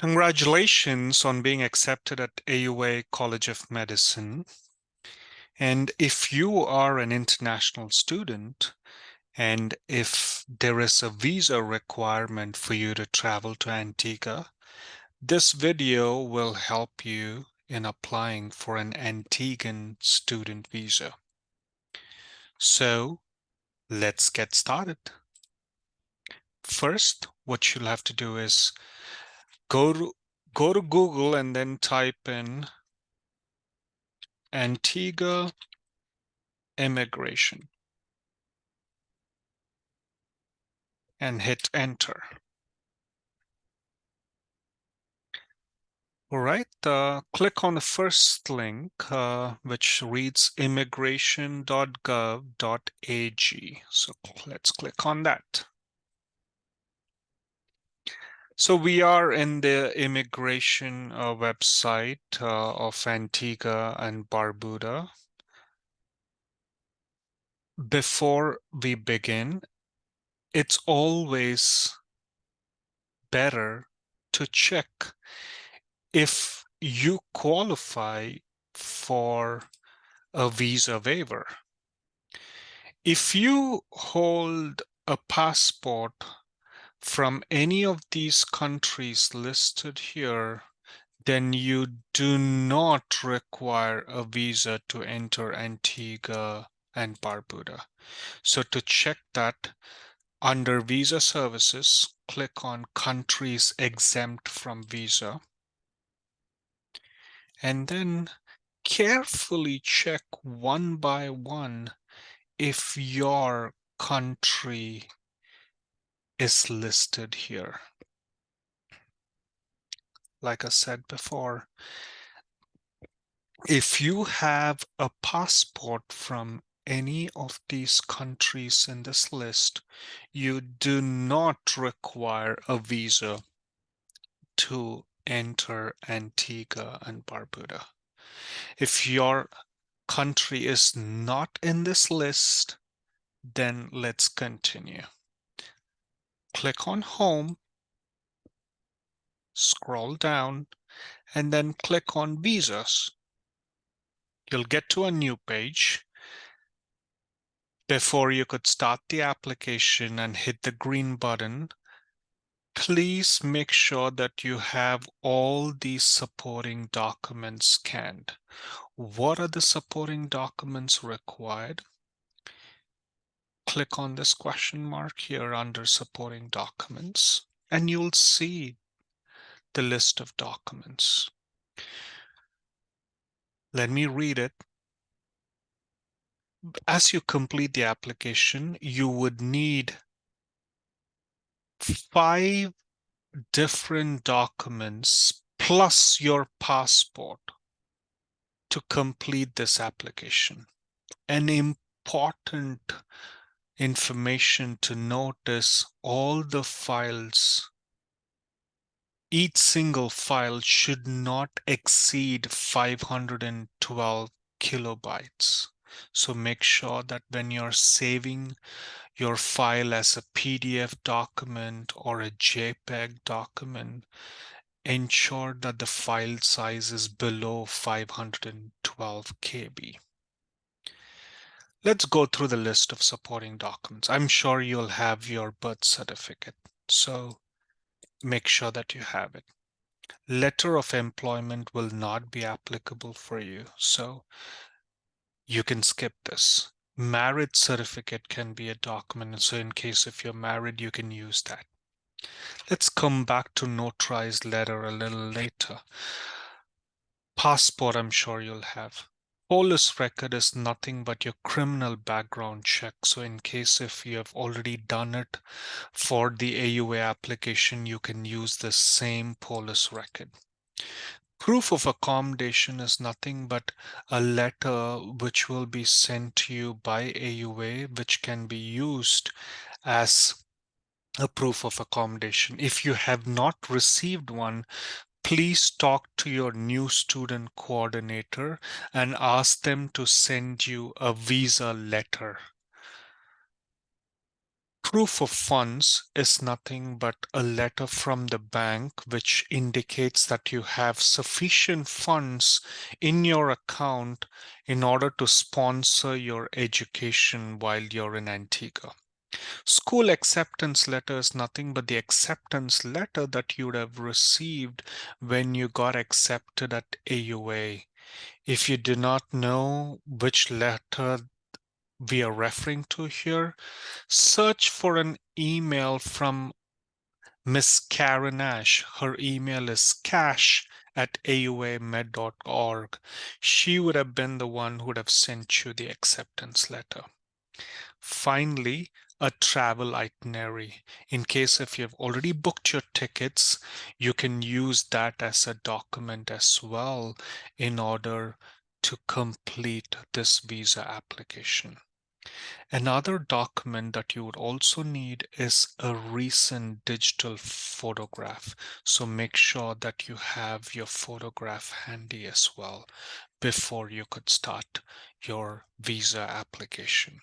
Congratulations on being accepted at AUA College of Medicine. And if you are an international student, and if there is a visa requirement for you to travel to Antigua, this video will help you in applying for an Antiguan student visa. So let's get started. First, what you'll have to do is go to Google and then type in Antigua immigration and hit enter. All right, click on the first link, which reads immigration.gov.ag. So let's click on that. So we are in the immigration website of Antigua and Barbuda. Before we begin, it's always better to check if you qualify for a visa waiver. If you hold a passport from any of these countries listed here, then you do not require a visa to enter Antigua and Barbuda. So to check that, under Visa Services, click on Countries Exempt from Visa, and then carefully check one by one if your country is listed here. Like I said before, if you have a passport from any of these countries in this list, you do not require a visa to enter Antigua and Barbuda. If your country is not in this list, then let's continue. Click on Home, scroll down, and then click on Visas. You'll get to a new page. Before you could start the application and hit the green button, please make sure that you have all these supporting documents scanned. What are the supporting documents required? Click on this question mark here under supporting documents, and you'll see the list of documents. Let me read it. As you complete the application, you would need 5 different documents plus your passport to complete this application. An important information to note is all the files, each single file should not exceed 512 kilobytes. So make sure that when you're saving your file as a PDF document or a JPEG document, ensure that the file size is below 512 KB. Let's go through the list of supporting documents. I'm sure you'll have your birth certificate, so make sure that you have it. Letter of employment will not be applicable for you, so you can skip this. Marriage certificate can be a document, so in case if you're married, you can use that. Let's come back to notarized letter a little later. Passport, I'm sure you'll have. Police record is nothing but your criminal background check. So in case if you have already done it for the AUA application, you can use the same police record. Proof of accommodation is nothing but a letter which will be sent to you by AUA, which can be used as a proof of accommodation. If you have not received one, please talk to your new student coordinator and ask them to send you a visa letter. Proof of funds is nothing but a letter from the bank which indicates that you have sufficient funds in your account in order to sponsor your education while you're in Antigua. School acceptance letter is nothing but the acceptance letter that you would have received when you got accepted at AUA. If you do not know which letter we are referring to here, search for an email from Miss Karen Ash. Her email is cash@auamed.org. She would have been the one who would have sent you the acceptance letter. Finally, a travel itinerary. In case if you have already booked your tickets, you can use that as a document as well in order to complete this visa application. Another document that you would also need is a recent digital photograph. So make sure that you have your photograph handy as well before you could start your visa application.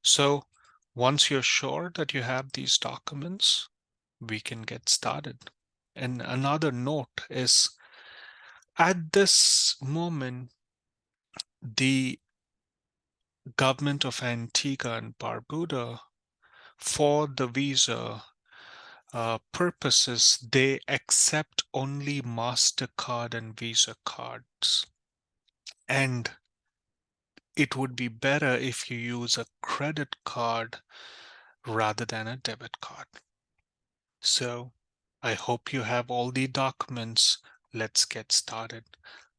So once you're sure that you have these documents, we can get started. And another note is at this moment, the government of Antigua and Barbuda, for the visa purposes, they accept only MasterCard and Visa cards. And it would be better if you use a credit card rather than a debit card. So I hope you have all the documents. Let's get started.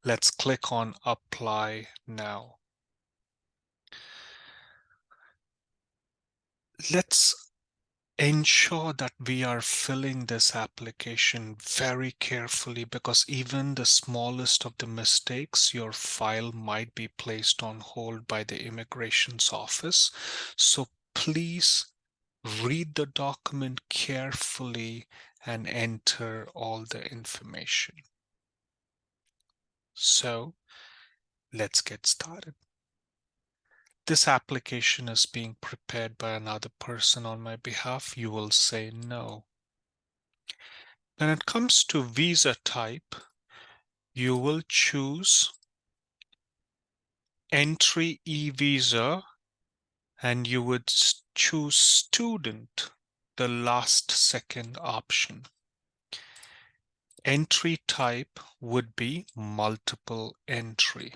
Let's click on Apply Now. Let's ensure that we are filling this application very carefully, because even the smallest of the mistakes, your file might be placed on hold by the immigration's office. So please read the document carefully and enter all the information. So let's get started. This application is being prepared by another person on my behalf. You will say no. When it comes to visa type, you will choose entry e-visa and you would choose student, the last second option. Entry type would be multiple entry.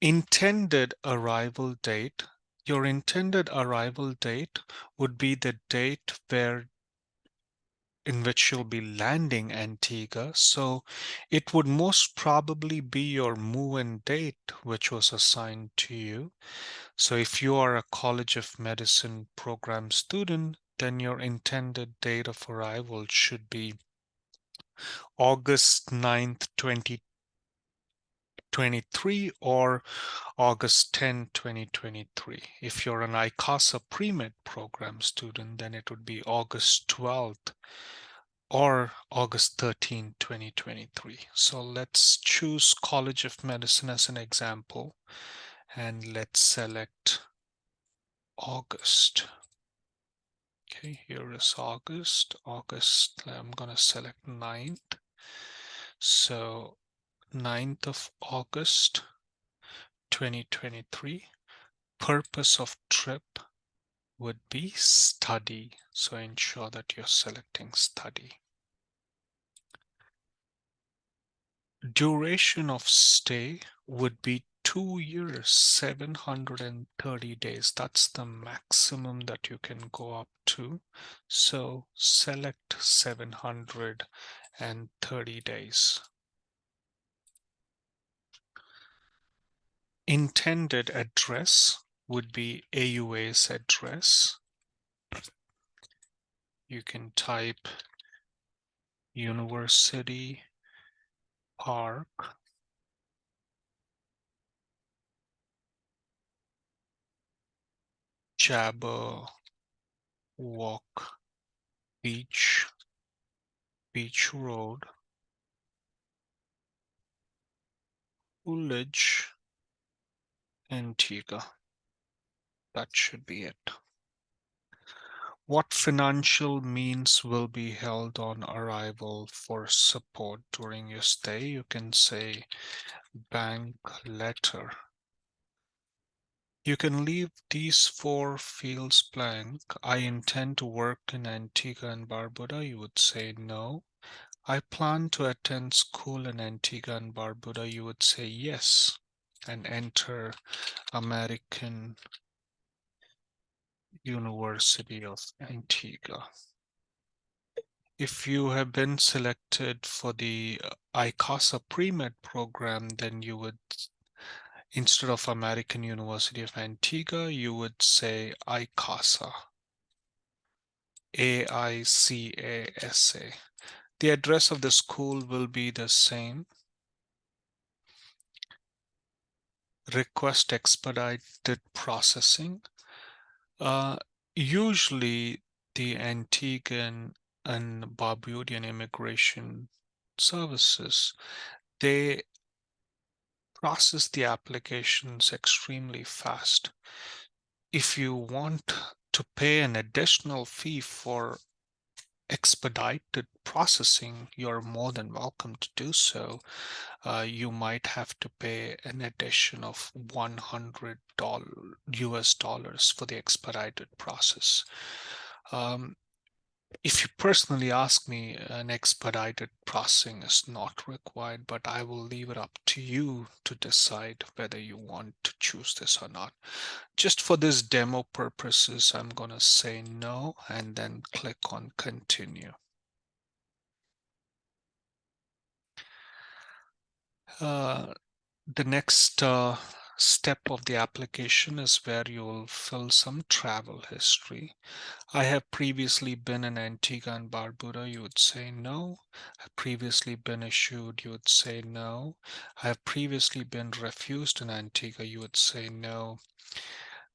Intended arrival date. Your intended arrival date would be the date in which you'll be landing Antigua. So it would most probably be your move-in date, which was assigned to you. So if you are a College of Medicine program student, then your intended date of arrival should be August 9th, 2023 or August 10, 2023. If you're an ICASA pre-med program student, then it would be August 12th or August 13, 2023. So let's choose College of Medicine as an example, and let's select August. Okay, here is August. I'm going to select 9th. So 9th of August, 2023. Purpose of trip would be study. So ensure that you're selecting study. Duration of stay would be 2 years, 730 days. That's the maximum that you can go up to. So select 730 days. Intended address would be AUA's address. You can type University Park, Jabberwock Beach, Beach Road, Woolwich, Antigua. That should be it. What financial means will be held on arrival for support during your stay? You can say bank letter. You can leave these four fields blank. I intend to work in Antigua and Barbuda. You would say no. I plan to attend school in Antigua and Barbuda. You would say yes and enter American University of Antigua. If you have been selected for the ICASA pre-med program, then you would, instead of American University of Antigua, you would say ICASA, AICASA. The address of the school will be the same. Request expedited processing. Uh, Usually the Antiguan and Barbudian immigration services, they process the applications extremely fast. If you want to pay an additional fee for expedited processing, you're more than welcome to do so. You might have to pay an addition of $100 US dollars for the expedited process. Um, If you personally ask me, an expedited processing is not required, but I will leave it up to you to decide whether you want to choose this or not. Just for this demo purposes, I'm going to say no and then click on continue. The next step of the application is where you'll fill some travel history. I have previously been in Antigua and Barbuda, you would say no. I've previously been issued, you would say no. I have previously been refused in Antigua, you would say no,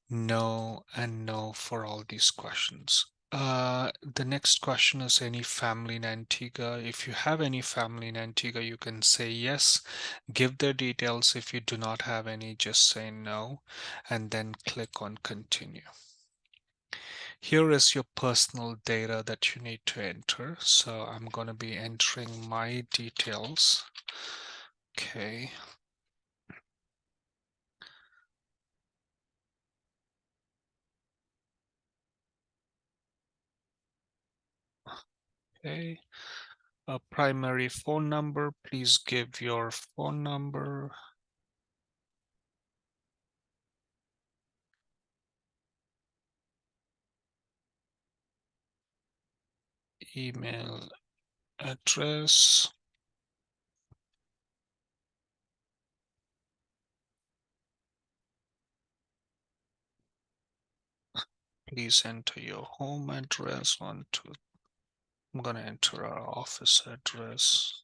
no, and no for all these questions. The next question is any family in Antigua. If you have any family in Antigua, you can say yes, give their details. If you do not have any, just say no, and then click on continue. Here is your personal data that you need to enter. So I'm going to be entering my details. Okay. Okay. A primary phone number. Please give your phone number. Email address. Please enter your home address. I'm going to enter our office address.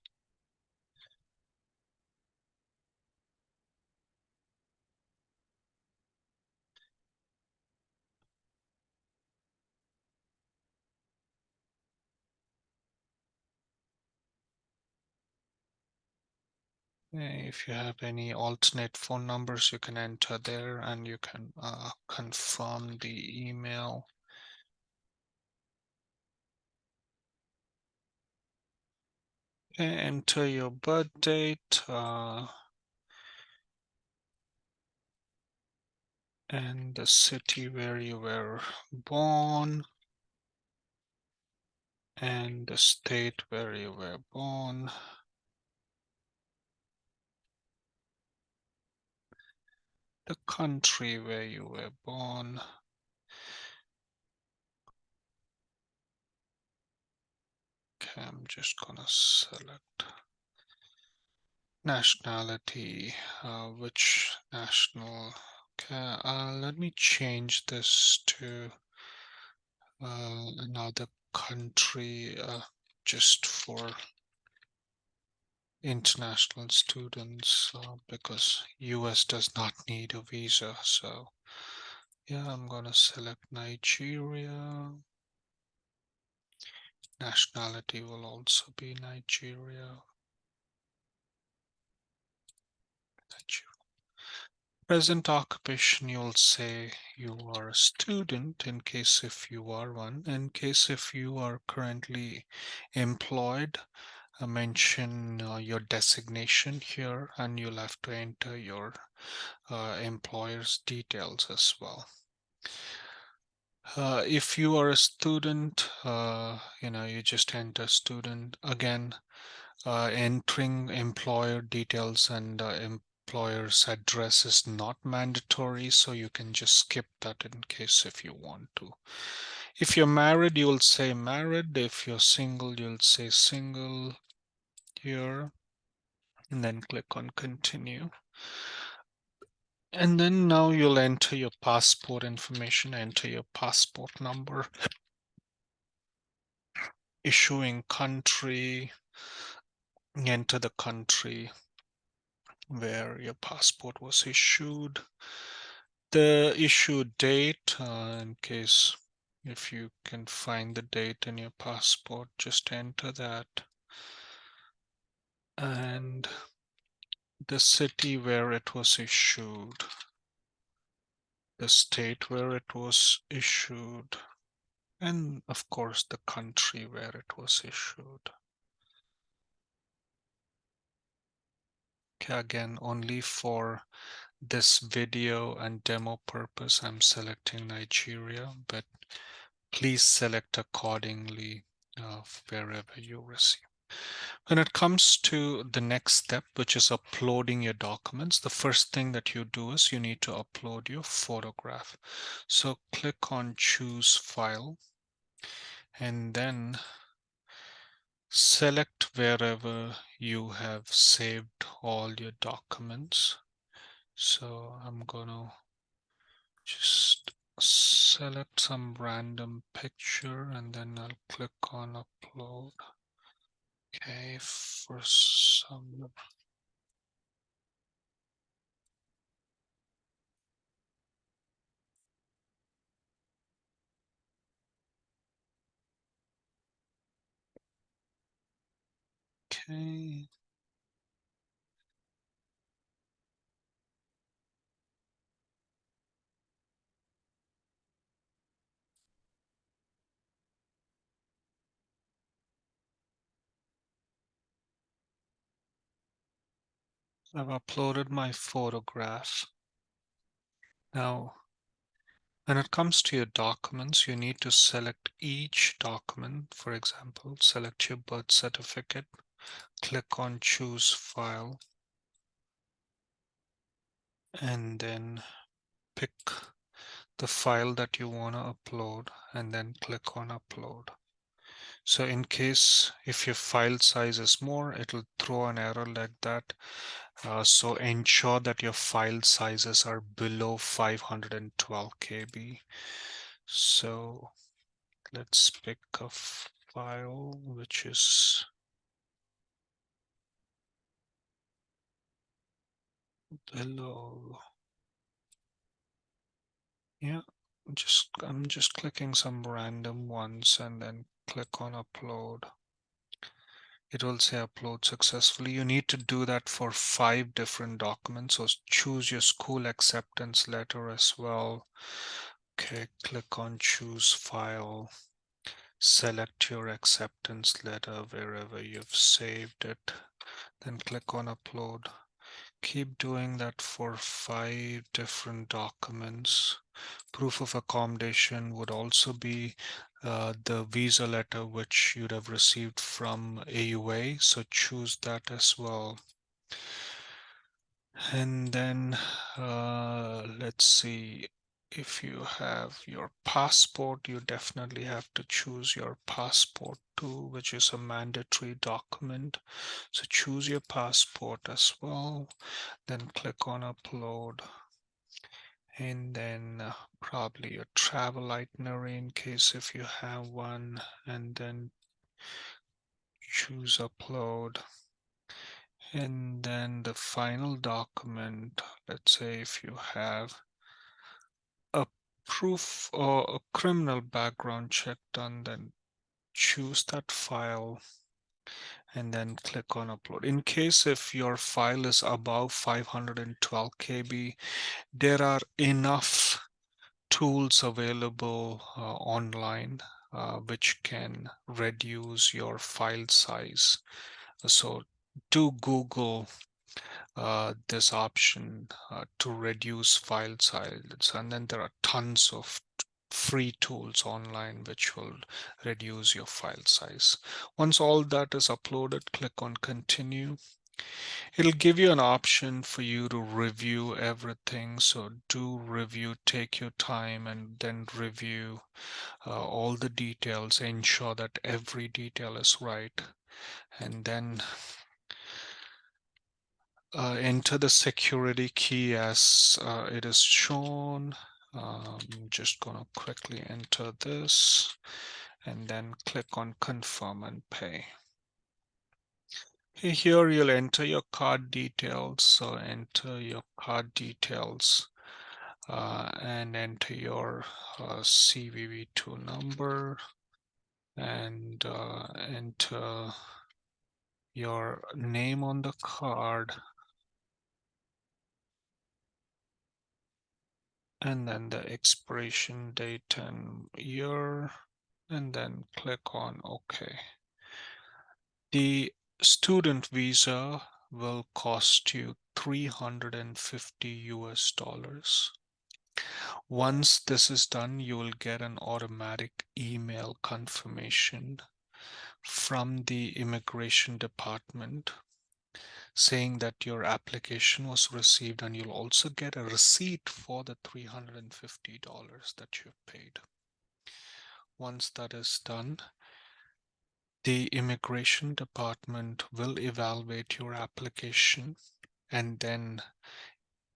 If you have any alternate phone numbers, you can enter there and you can confirm the email. Okay, enter your birth date and the city where you were born and the state where you were born. The country where you were born. Okay, I'm just gonna select nationality, which national. Okay, let me change this to another country just for international students because US does not need a visa. So yeah, I'm gonna select Nigeria. Nationality will also be Nigeria. Present occupation, you'll say you are a student in case if you are one. In case if you are currently employed, mention your designation here, and you'll have to enter your employer's details as well. If you are a student, you just enter student. Again, entering employer details and employer's address is not mandatory, so you can just skip that in case if you want to. If you're married, you'll say married. If you're single, you'll say single here, and then click on continue. And then now you'll enter your passport information, enter your passport number, issuing country, enter the country where your passport was issued, the issue date, in case if you can find the date in your passport, just enter that, and the city where it was issued, the state where it was issued, and of course the country where it was issued. Okay, again, only for this video and demo purpose, I'm selecting Nigeria, but please select accordingly wherever you receive. When it comes to the next step, which is uploading your documents, the first thing that you do is you need to upload your photograph. So click on choose file, and then select wherever you have saved all your documents. So I'm gonna just select some random picture, and then I'll click on upload. Okay, for some, okay, I've uploaded my photograph. Now, when it comes to your documents, you need to select each document. For example, select your birth certificate, click on choose file, and then pick the file that you want to upload, and then click on upload. So in case if your file size is more, it'll throw an error like that. So ensure that your file sizes are below 512 KB. So let's pick a file which is below. Yeah, I'm just clicking some random ones and then click on upload. It will say upload successfully. You need to do that for 5 different documents. So choose your school acceptance letter as well. Okay, click on choose file. Select your acceptance letter wherever you've saved it. Then click on upload. Keep doing that for 5 different documents. Proof of accommodation would also be the visa letter which you'd have received from AUA, so choose that as well. And then let's see, if you have your passport, you definitely have to choose your passport too, which is a mandatory document. So choose your passport as well, then click on upload. And then probably a travel itinerary in case if you have one, and then choose upload. And then the final document, let's say if you have a proof or a criminal background check done, then choose that file, and then click on upload. In case if your file is above 512 KB, there are enough tools available online which can reduce your file size. So do Google this option to reduce file size, and then there are tons of free tools online which will reduce your file size. Once all that is uploaded, click on continue. It'll give you an option for you to review everything. So do review, take your time, and then review all the details. Ensure that every detail is right, and then enter the security key as it is shown. I'm just gonna quickly enter this and then click on confirm and pay. Here you'll enter your card details. So enter your card details and enter your CVV2 number and enter your name on the card, and then the expiration date and year, and then click on OK. The student visa will cost you $350. Once this is done, you will get an automatic email confirmation from the immigration department saying that your application was received, and you'll also get a receipt for the $350 that you've paid. Once that is done, the immigration department will evaluate your application, and then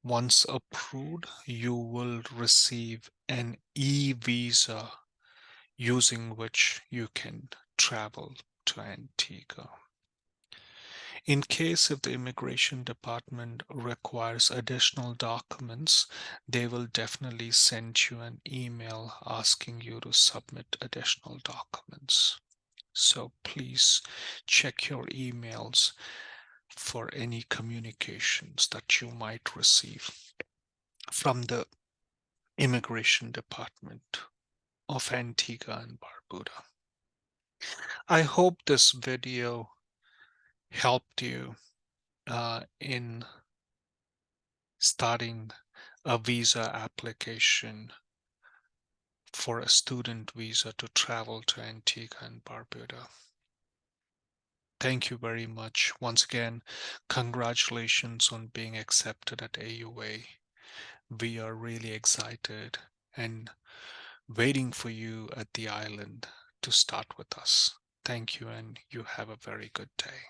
once approved, you will receive an e-visa using which you can travel to Antigua. In case if the immigration department requires additional documents, they will definitely send you an email asking you to submit additional documents. So please check your emails for any communications that you might receive from the immigration department of Antigua and Barbuda. I hope this video helped you in starting a visa application for a student visa to travel to Antigua and Barbuda. Thank you very much. Once again, congratulations on being accepted at AUA. We are really excited and waiting for you at the island to start with us. Thank you, and you have a very good day.